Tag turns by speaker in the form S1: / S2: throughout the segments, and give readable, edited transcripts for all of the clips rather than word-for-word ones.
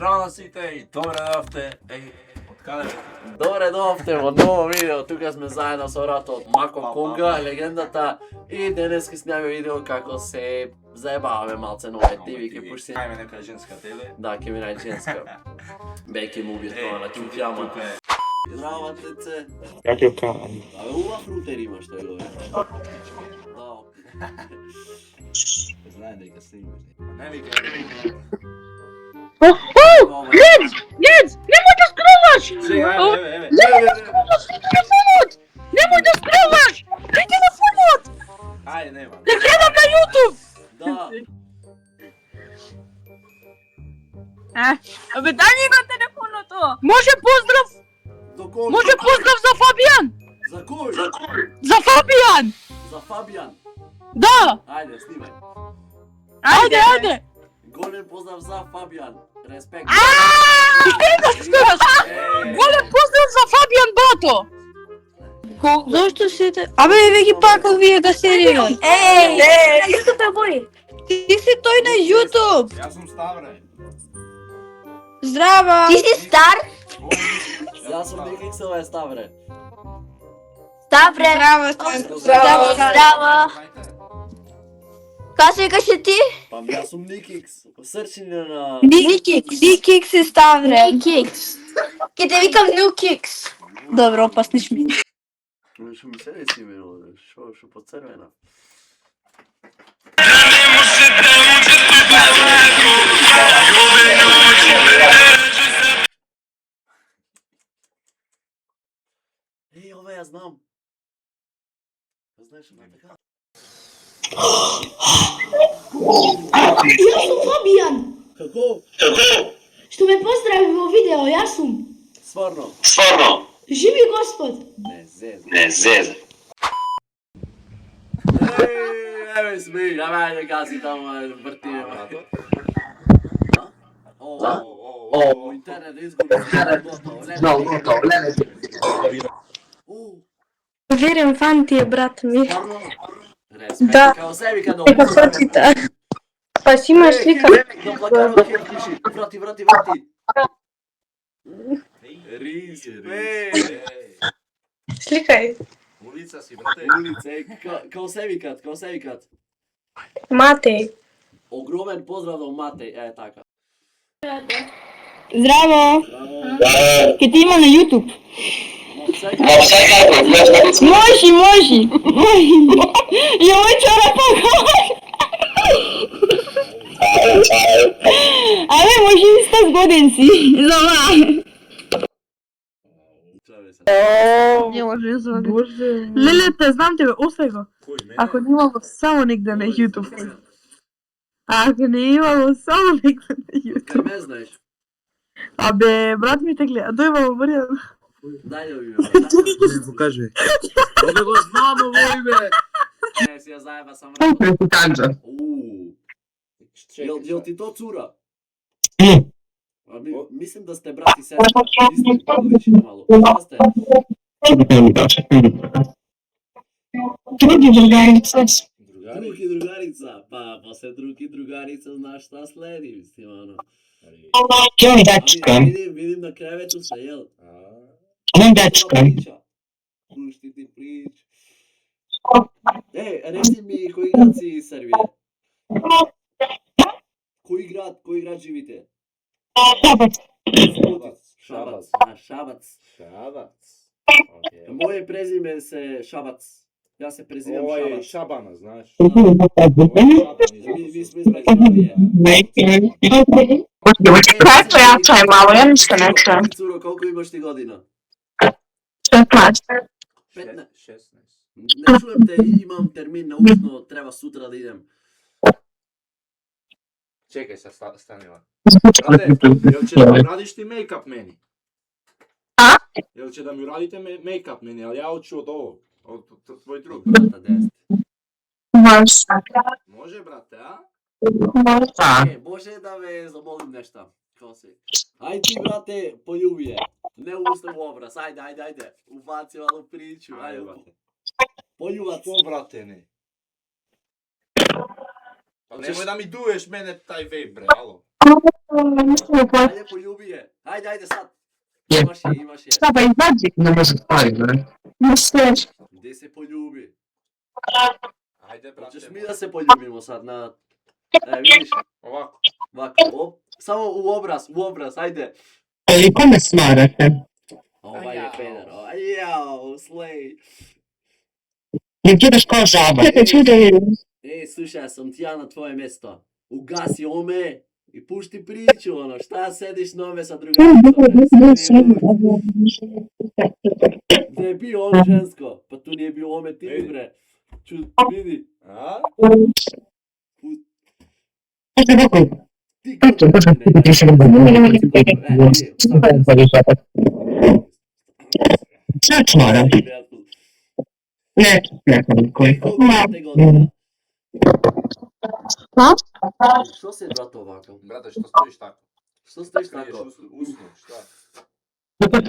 S1: Здраво на сите и добре дојавте. Од каде?
S2: Добре дојавте во ново видео. Тука сме заедно со Рато од Мако Конга, легендата. И денес ќе снимаме видео како се заебаваме малце на овие TV, ќе пушти.
S1: Ајме нека женска теле.
S2: Да, ќе ми најде женска. Беки му убие тоа на кимфјама. Здраво, деце.
S3: Како е кава?
S2: Абе, ува фрутер имаш, тој лове. Да.
S1: Знае дека снимаш. Не вика.
S4: Нет! Немој да скролваш!
S1: Еве.
S4: Немој да скролваш! Дај телефонот!
S1: Ајде, нема.
S4: Да гледам на YouTube!
S2: Да.
S5: Абе, дај ми го телефоното!
S4: Може поздрав!
S2: До кого?
S4: Може поздрав за Фабијан!
S2: За кој?
S4: За Фабијан!
S2: За Фабијан.
S4: Да!
S2: Ајде, снимај.
S4: Ајде!
S2: Голем поздрав за Фабијан. Респект.
S4: Голем поздрав за Фабијан, брато!
S6: Зошто сите? Абе, веќе пак вие да се ригат. Исто те бои. Ти си тој на YouTube.
S1: Јас сум Ставре.
S6: Здрава.
S5: Ти си стар?
S2: Јас сум Никиксова Ставре.
S5: Ставре! Здрава! Кај се викаше ти?
S2: Па јас сум Никикс. Срчина на...
S6: Никик си ставре.
S5: Кикс. Ке те викам New Kicks.
S6: Добро, опасниш ми.
S2: Шо ми се деси имено, шо поцрвена. Еј, ова ја знам. Ја знаеш на така?
S7: Јас сум Фабијан,
S2: Како?
S7: што ме поздрави во видео, јас сум.
S2: Стварно?
S7: Живи Господ.
S2: Не, зеза. Еве сме, ајде гази таму, вртиме. О, интернет изгуби.
S6: Верен фан ти е, брат ми.
S2: Респект.
S6: Да.
S2: Као себе као
S6: Ека фотите. Па си имаш слика.
S2: до плакарот ќе пиши. Врати. Ризе.
S6: Сликај.
S1: Улица си, брате.
S2: Као се викат.
S6: Матеј.
S2: Огромен поздрав до Матеј, така.
S7: Здраво. Ке ти има на YouTube.
S2: Сега,
S7: Можи. Јој чорапа. Абе, може и 100 годин си. Зова.
S4: Не може да звони. Леле, те знам тебе, остави го.
S1: Кој мене?
S4: Ако не имало само негде на YouTube. Ако не имало само негде на YouTube.
S2: кај ме знаеш.
S4: Абе, брат ми те гледа, дојма во Маријан.
S2: Дај да видиме.
S1: Ми покажи.
S2: Ове го знам ово име. Не, си ја заеба сам работа. Јел ти то цура? Мислим да сте брат и сестра. Исти подличи мало. Šta сте?
S6: Други другарица.
S2: Друг и другарица. Па, после друг и другарица знаеш šta следи, мислим, оно. Видим на кревето се, јел? Пушти ти прич. Реци ми кој град си Србија? Кој град живите? Шабац. Моје презиме се Шабац. Јас се презивам
S1: Ова е
S2: Шабац.
S1: Шабана, знаеш.
S2: Ви сме измеѓу.
S6: Како јачај мало, ја ништо не чуjem.
S2: Цуро, колку имаш ти година?
S6: 15.
S2: 15.
S1: 16.
S2: Не чуем те, имам термин научно, треба сутра да идем.
S1: Чекај се, станила. Брате, јел ќе да ми радиш ти мејкап мени?
S6: А?
S1: Јел ќе да ми радите мејкап мени, ali ја учу од ово, од твој друг.
S2: Брата, дест.
S1: Може, брате, а?
S2: Може да ве замолим нешта. Како си? Ајде ти, брате, полюби ја. Не устав образ, ајде. Убаци мало причу, ајде.
S1: брате.
S2: Полюбац.
S1: По, брате, не. Па немој да ми дуеш мене тај вејп, бре, ало.
S2: Ajde, poljubi je. Ajde sad. Imaš je.
S7: Šta pa izađi? Ne može stvari, ne? Može.
S2: Gdje se poljubi?
S1: Ajde, brate.
S2: Hoćeš mi da se poljubimo sad na... vidiš?
S1: Ovako.
S2: Ovako, samo u obraz, ajde.
S7: Ali kome smarate?
S2: Ovaj je peder, jao, slej.
S7: Ne gledaš kao žaba.
S2: Slušaj, sam ti ja na tvoje mjesto. Ugasi ome i pušti priču, šta sediš nove sa drugaricom? Gdje je bio ome žensko? Pa tu nije bio ome ti, bre. Vidi.
S1: A?
S2: Ti kako
S7: Sad smaram. Ne, koji.
S2: Što se brate ovako?
S1: Brate, što stojiš tako?
S2: Što stojiš
S1: Kriješ
S2: tako?
S1: usnu, šta?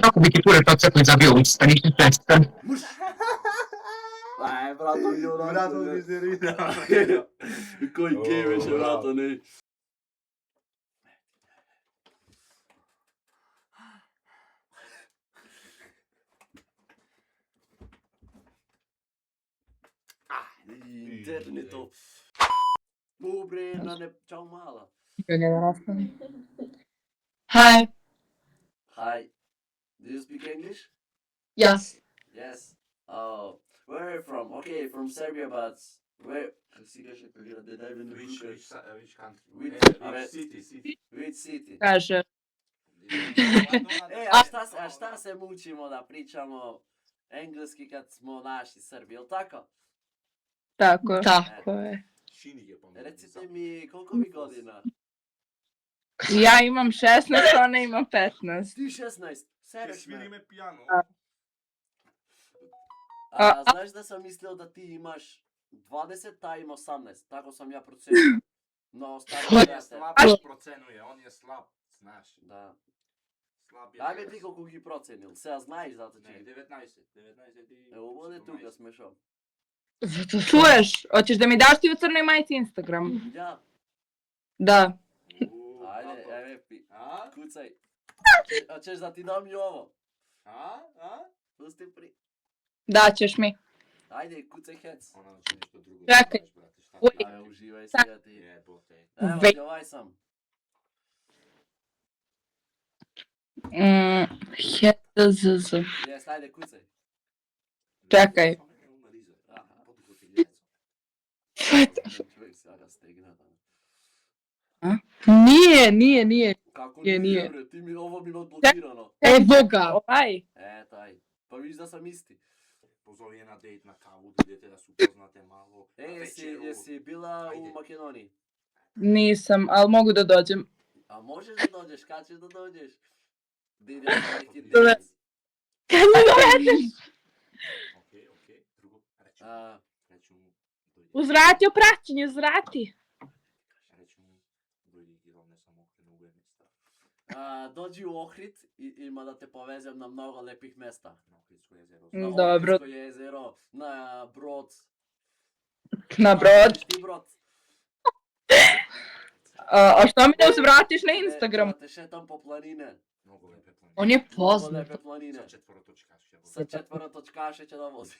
S7: Tako bi ti pure to crkli za bio usta, ništa česta.
S2: Aj, brato, mi ono...
S1: Brato, mizerina.
S2: Koji gej veće, brato, ne. Internetov. Bre, čao mala.
S6: Hi.
S2: Hi. Do you speak English?
S6: Yes.
S2: Yes. Oh, where are you from? Okay, from Serbia, but where? Did I even
S1: Which country?
S2: Which
S1: City.
S2: Which city?
S6: Kaže.
S2: A šta se mučimo da pričamo engleski kad smo naši Srbi, jel tako?
S6: Tako je.
S2: Recite mi, koliko mi godina?
S6: Ja imam 16, ona ima 15.
S2: Ti 16, sereš
S1: Sviri
S2: me.
S1: me pijano.
S2: Znaš da sam mislio da ti imaš 20, a ima 18, tako sam ja procenio. No, stari
S1: On je
S2: brate.
S1: slab, procenuje, on je slab, znaš.
S2: Da.
S1: Slab je.
S2: Ajme ti koliko ih procenil, se ja znaš zato će.
S1: Ne, 19 i...
S2: Evo, ovdje tu ga smešao.
S6: Čuješ? Hoćeš da mi daš ti u crnoj majici Instagram?
S2: Ja.
S6: Da.
S2: Ajde, evo,
S1: A?
S2: kucaj. Hoćeš da ti dam i ovo?
S1: A?
S2: Pusti pri...
S6: Daćeš mi.
S2: Ajde, kucaj hec.
S1: Ona će nešto drugo.
S6: Čekaj.
S1: Znaš, brate, šta ti?
S2: Ajde, uživaj se ti.
S1: Jebote.
S2: Evo ti, ovaj sam.
S6: HZZ.
S2: Jes, ajde, kucaj.
S6: Čekaj.
S2: Aha. Čovjek se aga stegne.
S6: Nije.
S2: Kako
S6: nije?
S2: nije, bre, ti mi ovo bilo odblokirano.
S6: Evo ga. Ovaj.
S2: Taj. Pa vidiš da sam isti.
S1: Pozovi je na dejt na kavu, idete da se upoznate malo.
S2: Jesi bila u Makedoniji?
S6: Nisam, ali mogu da dođem.
S2: A možeš da dođeš, kad ćeš da dođeš? Da ideš na neki
S6: Dobre.
S2: dejt.
S6: Kad mi dovedeš?
S1: Okej, drugo. Reću mu...
S6: Uzvrati opraćenje, uzvrati.
S1: Reću mu... Dojdi i rovne sam okrenu u jednicu.
S2: Dođi u Ohrid i ima da te povezem na mnogo lepih mesta.
S1: Na Ohridsko jezero.
S2: Na
S6: Dobro.
S2: Ohridsko jezero, na Brod.
S6: Na Brod.
S2: Ti Brod.
S6: A što mi ne uzvratiš na Instagram?
S2: Te šetam po planine.
S1: Mnogo lepe planine.
S6: On je
S2: Mnogo
S6: poznat.
S2: lepe planine.
S1: Sa četvorotočkaš.
S2: Sa četvorotočkaše će da vozi.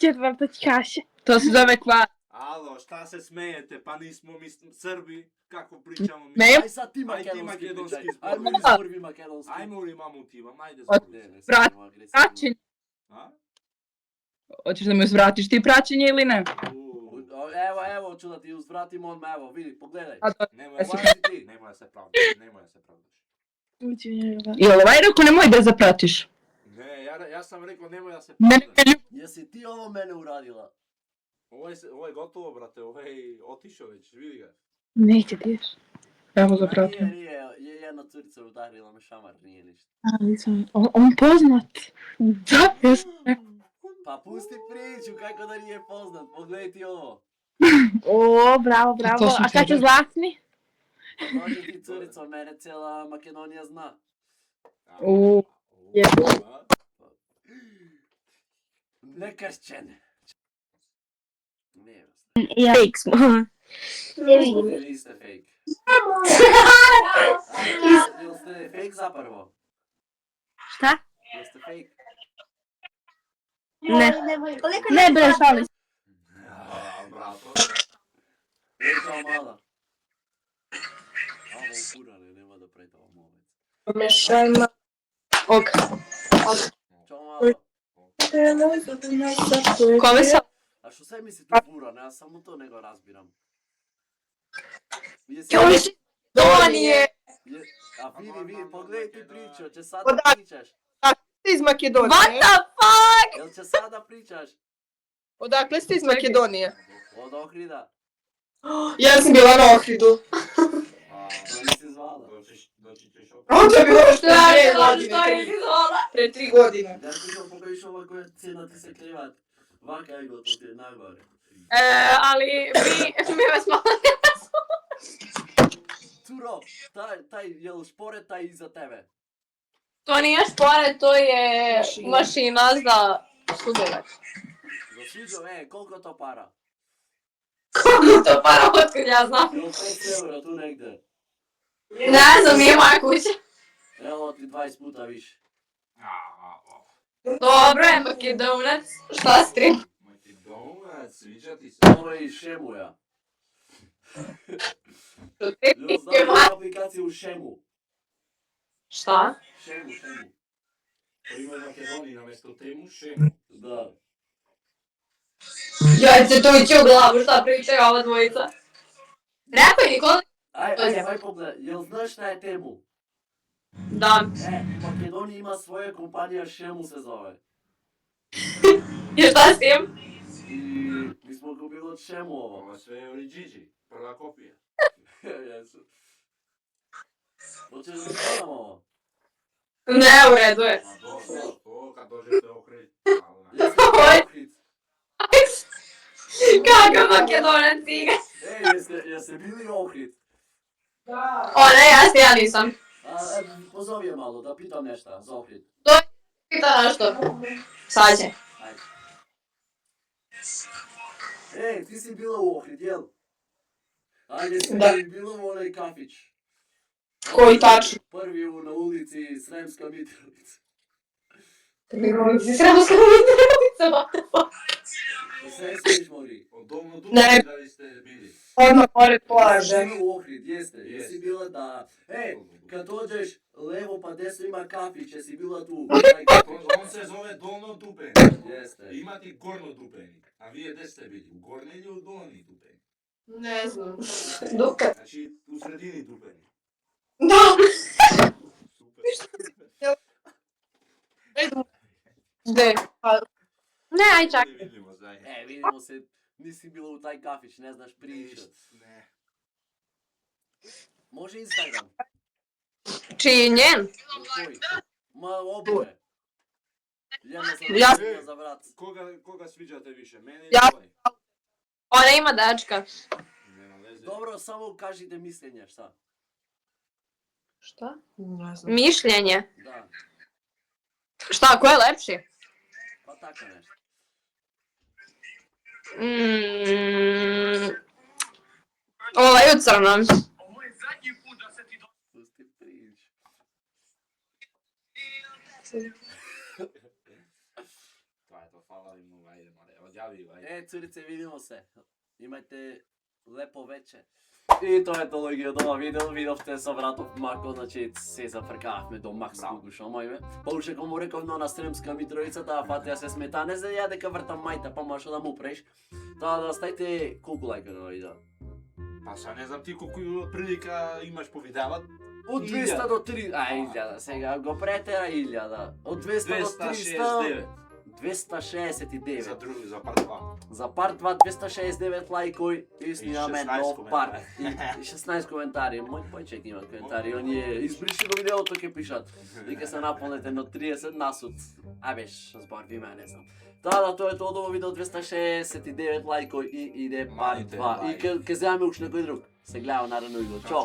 S6: Četvrtočkaše. To se zove kvar.
S1: Alo, šta se smejete? Pa nismo mi Srbi. Kako pričamo mi?
S6: Ne.
S2: Aj sad ti
S1: Aj ti
S2: makedonski
S1: makedonski
S2: pričaj.
S1: zbor.
S2: Ajmo li zborbi makedonski.
S1: Ajmo li mamu ti vam, ajde
S6: Od-
S1: zbori.
S2: Ne,
S6: Brat,
S2: samo agresivno.
S6: Praćenje.
S1: A?
S6: Hoćeš da mi uzvratiš ti praćenje ili ne?
S2: Evo, ću da ti uzvratim odmah, evo, vidi, pogledaj.
S6: A to...
S1: Nemoj
S2: Koja si ti?
S1: Nemoj se pravdaš, nemoj se pravdaš.
S6: Jel ovaj rekao nemoj da zapratiš?
S1: Ne, ja sam rekao nemoj da se
S6: Mene
S1: pravdaš.
S6: ne ljubi.
S2: Jesi ti ovo mene uradila?
S1: Ovo je gotovo, brate, otišao već, vidi ga.
S6: Neće ti ješ. Evo
S2: Ma
S6: zapratio.
S2: nije, jedna curica udarila me šamar, nije ništa.
S6: On poznat. Da, jesam.
S2: Pa pusti priču, kako da nije poznat, pogledaj ti ovo.
S6: O, bravo.
S7: To sam
S6: A kad će
S7: čuo.
S6: zlatni?
S2: Dođi ti curico, mene cijela Makedonija zna.
S6: U, je.
S2: Nekršćen. Nije vas.
S5: Ja. Fake smo. Ne vidim.
S2: Vi niste fake. Jel ste fake zapravo?
S4: Šta?
S2: Jel ste fake?
S4: Ne. Ne bre, šalim se.
S1: Brato.
S2: Kao mala. Ovo upurane, nema da pretava moment.
S3: Mešajma. Ok.
S2: Ćao mala.
S3: Kome sam?
S2: A što sve mislite upurane, ja samo to nego razbiram. Jesi...
S3: Još Donije.
S2: A vidi, pogledaj ti priču, će sada
S3: Odakle?
S2: pričaš.
S3: Ste iz Makedonije?
S5: What the fuck?
S2: Jel će sada pričaš?
S3: Odakle ste iz Makedonije?
S2: Od Ohrida.
S3: Ja sam bila na Ohridu.
S2: To nisi zvala.
S1: Doći ćeš opet.
S3: To je bilo što je
S5: Pre
S3: 3 godine.
S2: Ja ti sam pogledaš ova koja cijena ti se klivat. Vaka ego, to ti je najgore.
S5: Ali mi vas malo ne
S2: Curo, taj, jel šporet taj iza tebe?
S5: To nije špore, to je mašina za sudove.
S2: Za suđo, koliko to para?
S5: Koliko to para, otkud ja znam?
S2: Jel 5 eura tu negdje?
S5: Ne znam, nije moja kuća.
S2: Evo ti 20 puta više.
S5: Dobro je, Makedonac. Šta si ti?
S1: Makedonac, sviđa ti se.
S2: Ovo je iz Šemuja.
S5: Što
S2: Jel
S5: ti?
S2: znaš aplikaciju u Šemu?
S5: Šta?
S2: Šemu.
S1: To ima u Makedoniji namjesto temu šemu.
S2: Da.
S5: Ja će to ići u glavu, šta pričaju ova dvojica. Rekao je Nikola?
S2: Aj pogledaj, jel znaš šta je Temu?
S5: Da.
S2: U Makedoniji ima svoja kompanija, Šemu se zove.
S5: I šta s tim?
S2: I mi smo kupili od Šemu ovo.
S1: Ovo sve je Origigi, prva kopija.
S2: Jesu. Hoćeš da prodam ovo?
S5: Ne, u redu je.
S1: A to kad dođete Ohrid.
S2: Jesi
S5: Kakav Makedonac igra?
S2: jeste bili Ohrid?
S5: O ne, ja nisam.
S2: Pozovi je malo da pitam nešto za Ohrid.
S5: Pita nešto. Sad će.
S2: Ajde. Ti si bila u Ohrid, jel? Ajde si bila u onaj kafić.
S3: Koji tačno?
S2: Prvi na ulici Sremska Mitrovica.
S5: Sremska Mitrovica,
S2: Sve smiješ mori.
S1: Od Dolno
S3: Ne.
S1: Dupe da li ste bili?
S3: Odmah pored plaže.
S2: Jesi bila u Ohrid, jeste. Jesi bila da... kad dođeš levo pa desno ima kafić, jesi bila tu.
S1: On se zove Dolno Dupeni.
S2: Jeste.
S1: Ima ti Gorno Dupeni. A vi gdje ste bili? U Gornji ili u Dolni Dupeni?
S5: Ne znam. Duka.
S1: Znači u sredini Dupeni.
S5: Da.
S1: Super.
S3: Gde?
S5: Ne, aj čak.
S1: Vidimo zajedno.
S2: Vidimo se, nisi bila u taj kafić, ne znaš pričat.
S1: Ne.
S2: Može Instagram?
S5: Čiji njen?
S2: Tvoj. Ma oboje. Ljena sam
S3: Ja-
S2: ja za vrat.
S1: Koga sviđate više? Mene ili
S3: Ja-
S1: ovaj?
S5: Ona ima dečka.
S1: Nema veze.
S2: Dobro, samo kažite mišljenje, šta?
S3: Šta? Ne znam.
S5: Mišljenje.
S2: Da,
S5: Šta, ko je lepši?
S2: pa tako nešto.
S5: Ovaj u crnom.
S2: Pusti priču.
S1: To je to, hvala im, idemo, odjavi, ajde.
S2: Curice, vidimo se. Imajte lepo veče. И тоа е тоа од ова видео, видовте со вратов Мако, значи се зафркавме до Макс Гугуш, омајме. Па уште кому рековно на Сремска Митровица, таа фатија се смета, не знае ја дека вртам мајта, па машо да му преш. Тоа да ставите колку лајка на видео.
S1: Па са не знам ти колку прилика имаш по видеава.
S2: Од 200 до 3, 1000, сега го претера 1000. Од 200 до 300, 269.
S1: За други, за парт 2.
S2: За парт 2 269 лајкови и снимаме нов парт. И 16 коментари. Мој појчек има коментари. Оние избриши го видеото ќе пишат. И ќе се наполнете на 30 насуд. А беш, зборви ме, не знам. Да, тоа е тоа од ово видео 269 лајкови и иде парт 2. И ќе земаме уш некој друг. Се гледа наредно видео. Чао.